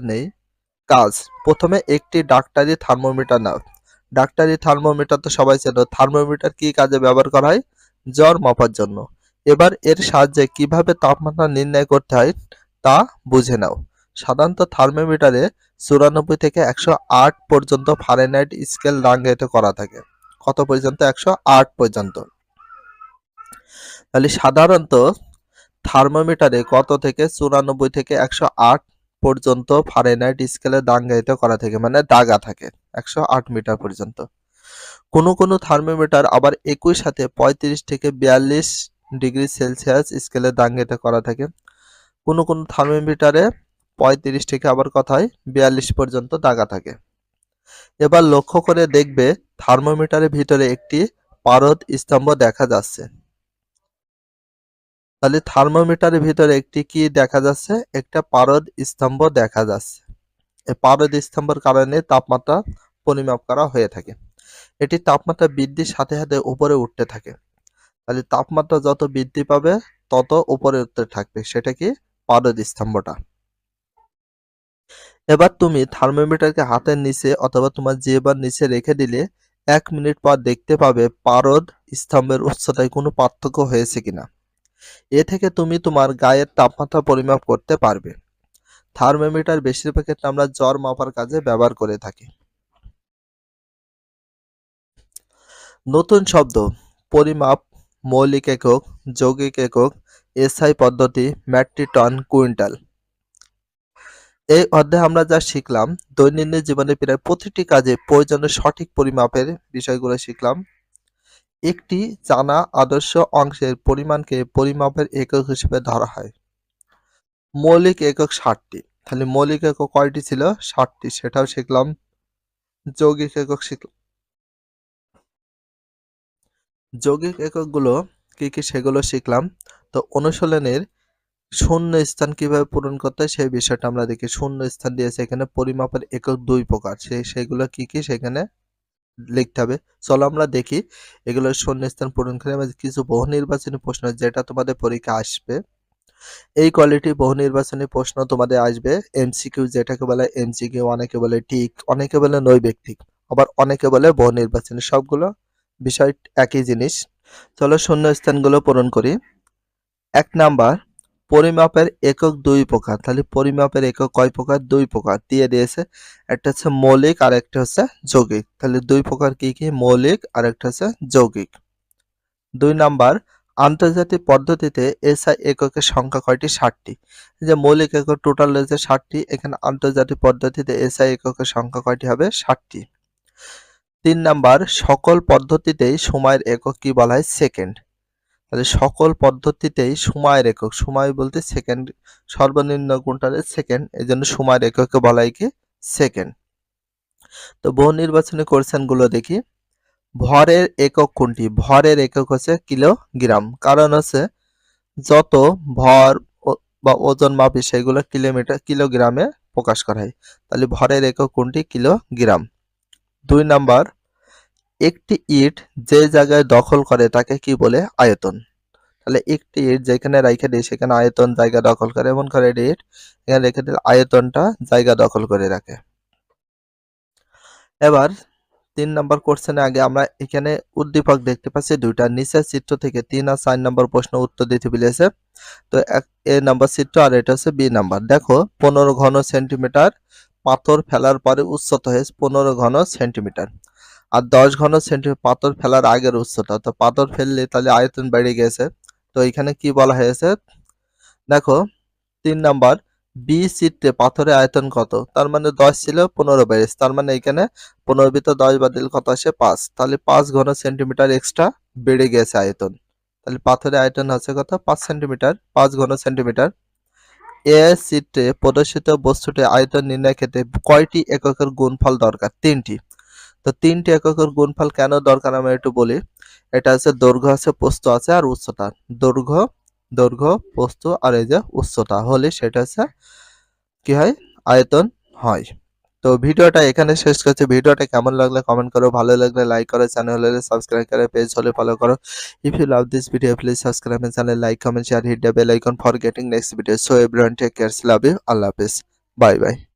নেই। কাজ, প্রথমে একটি ডাক্তারি থার্মোমিটার নাও। ডাক্তারি থার্মোমিটার তো সবাই চেনো। থার্মোমিটার কি কাজে ব্যবহার করা হয়? জ্বর মাপার জন্য। এবার এর সাহায্যে কিভাবে তাপমাত্রা নির্ণয় করতে হয় তা বুঝে নাও। সাধারণত থার্মোমিটারে 94 থেকে 108 পর্যন্ত ফারেনহাইট স্কেল রাঙ্গায়িত করা থাকে। কত পর্যন্ত? 108 পর্যন্ত। তাহলে সাধারণত থার্মোমিটারে কত থেকে 94 থেকে 108 পর্যন্ত ফারেনহাইট স্কেলে দাঙ্গায়িত করা থাকে, মানে দাগা থাকে 108 মিটার পর্যন্ত। কোনো থার্মোমিটার আবার একই সাথে 35 থেকে 42 ডিগ্রি সেলসিয়াস স্কেলে দাঙ্গায়িত করা থাকে। কোনো থার্মোমিটারে 35 থেকে আবার কথায় 42 পর্যন্ত দাগা থাকে। এবার লক্ষ্য করে দেখবে থার্মোমিটারের ভিতরে একটি পারদ স্তম্ভ দেখা যাচ্ছে। তাহলে থার্মোমিটারের ভিতরে একটি কি দেখা যাচ্ছে? একটা পারদ স্তম্ভ দেখা যাচ্ছে। এই পারদ স্তম্ভের কারণে তাপমাত্রা পরিমাপ করা হয়ে থাকে। এটি তাপমাত্রা বৃদ্ধির সাথে সাথে উপরে উঠতে থাকে। তাহলে তাপমাত্রা যত বৃদ্ধি পাবে তত উপরে উঠতে থাকবে, সেটা কি? পারদ স্তম্ভটা। এবার তুমি থার্মোমিটারকে হাতের নিচে অথবা তোমার জিহ্বার নিচে রেখে দিলে 1 মিনিট পর দেখতে পাবে পারদ স্তম্ভের উচ্চতায় কোনো পার্থক্য হয়েছে কিনা। এ থেকে তুমি তোমার গায়ের তাপমাত্রা পরিমাপ করতে পারবে। থার্মোমিটার বেশিরভাগ ক্ষেত্রে আমরা জ্বর মাপার কাজে ব্যবহার করে থাকি। নতুন শব্দ: পরিমাপ, মৌলিক একক, যৌগিক একক, এসআই পদ্ধতি, মেট্রিক টন, কুইন্টাল। এই অধ্যায়ে আমরা যা শিখলাম, দৈনন্দিন জীবনে প্রায় প্রতিটি কাজে প্রয়োজনীয় সঠিক পরিমাপের বিষয়গুলো শিখলাম। একটি জানা আদর্শ অংশের পরিমাণকে পরিমাপের একক হিসেবে ধরা হয়। মৌলিক একক 60টি। তাহলে মৌলিক একক কয়টি ছিল? 60টি, সেটাও শিখলাম। যৌগিক একক শিখলাম। যৌগিক এককগুলো কি কি সেগুলো শিখলাম। তো অনুশীলনের শূন্য স্থান কিভাবে পূরণ করতে হয় সেই বিষয়টা আমরা দেখি। শূন্য স্থান দিয়েছে এখানে, পরিমাপের একক 2 প্রকার, সেগুলো কি কি সেখানে লিখতে হবে। চলো আমরা দেখি এগুলোর শূন্য স্থান পূরণ করে। আমরা কিছু বহু নির্বাচনী প্রশ্ন যেটা তোমাদের পরীক্ষা আসবে, এই কোয়ালিটি বহু নির্বাচনী প্রশ্ন তোমাদের আসবে। এমসিকিউ যেটাকে বলে এমসিকিউ, অনেকে বলে টিক, অনেকে বলে নৈর্ব্যক্তিক, আবার অনেকে বলে বহু নির্বাচনী। সবগুলো বিষয় একই জিনিস। চলো শূন্য স্থানগুলো পূরণ করি। 1 নাম্বার, পরিমাপের একক 2 প্রকার। তাহলে পরিমাপের একক কয় প্রকার? 2 প্রকার দিয়ে দিয়েছে। একটা হচ্ছে মৌলিক আর একটা হচ্ছে যৌগিক। তাহলে 2 প্রকার কি কি? মৌলিক আর একটা হচ্ছে যৌগিক। 2 নাম্বার, আন্তর্জাতিক পদ্ধতিতে এসআই এককের সংখ্যা কয়টি? 60টি। যে মৌলিক একক টোটাল রয়েছে 60টি, এখানে আন্তর্জাতিক পদ্ধতিতে এসআই এককের সংখ্যা কয়টি হবে? 60টি। 3 নাম্বার, সকল পদ্ধতিতেই সময়ের একক কি বলা হয়? সেকেন্ড। তাহলে সকল পদ্ধতিতেই সময়ের একক, সময় বলতে সেকেন্ড, সর্বনিম্ন কোনটা? সেকেন্ড, এই জন্য সময়ের এককে বলা হয় কি? সেকেন্ড। তো বহু নির্বাচনী কোশ্চেন গুলো দেখি। ভরের একক কোনটি? ভরের একক হচ্ছে কিলোগ্রাম। কারণ হচ্ছে যত ভর বা ওজন মাপি সেগুলো কিলোগ্রামে প্রকাশ করা হয়। তাহলে ভরের একক কোনটি? কিলোগ্রাম। 2 নাম্বার, একটি ইট যে জায়গায় দখল করে তাকে কি বলে? আয়তন। তাহলে একটি ইট যেখানে রাইখে দিই সেখানে আয়তন জায়গা দখল করে, এমন করে ইট এখানে রেখে দিলে আয়তনটা জায়গা দখল করে রাখে। এবার 3 নাম্বার কোশ্চেনে আগে আমরা এখানে উদ্দীপক দেখতে পাচ্ছি দুইটা। নিচের চিত্র থেকে 3 আর 4 নাম্বার প্রশ্ন উত্তর দিতে বলেছে। তো এ নাম্বার চিত্র আর এটা হচ্ছে বি নাম্বার। দেখো 15 ঘন সেন্টিমিটার পাথর ফেলার পরে উচ্চতা হয়েছে 15 ঘন সেন্টিমিটার, আর 10 ঘন সেন্টিমিটার পাথর ফেলার আগের উচ্চতা। তো পাথর ফেললে তাহলে আয়তন বেড়ে গেছে। তো এখানে কি বলা হয়েছে? দেখো 3 নাম্বার, বি চিত্রে পাথরের আয়তন কত? তার মানে 10 ছিল, 15 বেড়েছে। তার মানে এখানে 15 ভিতর 10 বাদ দিলে কত আসে? 5। তাহলে 5 ঘন সেন্টিমিটার এক্সট্রা বেড়ে গেছে আয়তন। তাহলে পাথরের আয়তন হচ্ছে কত? 5 সেন্টিমিটার, 5 ঘন সেন্টিমিটার। এ চিত্রে প্রদর্শিত বস্তুটির আয়তন নির্ণয়ের ক্ষেত্রে কয়টি এককের গুণফল দরকার? 3টি। তো 3টি এককের গুণফল কেন দরকার আমি একটু বলি। এটা হচ্ছে দৈর্ঘ্য আছে, প্রস্থ আছে আর উচ্চতা। দৈর্ঘ্য, প্রস্থ আর এই যে উচ্চতা হলে সেটা হচ্ছে কি হয়? আয়তন হয়। তো ভিডিওটা এখানে শেষ করছি। ভিডিওটা কেমন লাগলে কমেন্ট করো, ভালো লাগলে লাইক করো, চ্যানেল হলে সাবস্ক্রাইব করো, পেজ হলে ফলো করো। If you love this video, please subscribe my channel, like, comment, share, hit the bell icon for getting next video. So everyone take care. Love you. Allah Hafiz. Bye bye.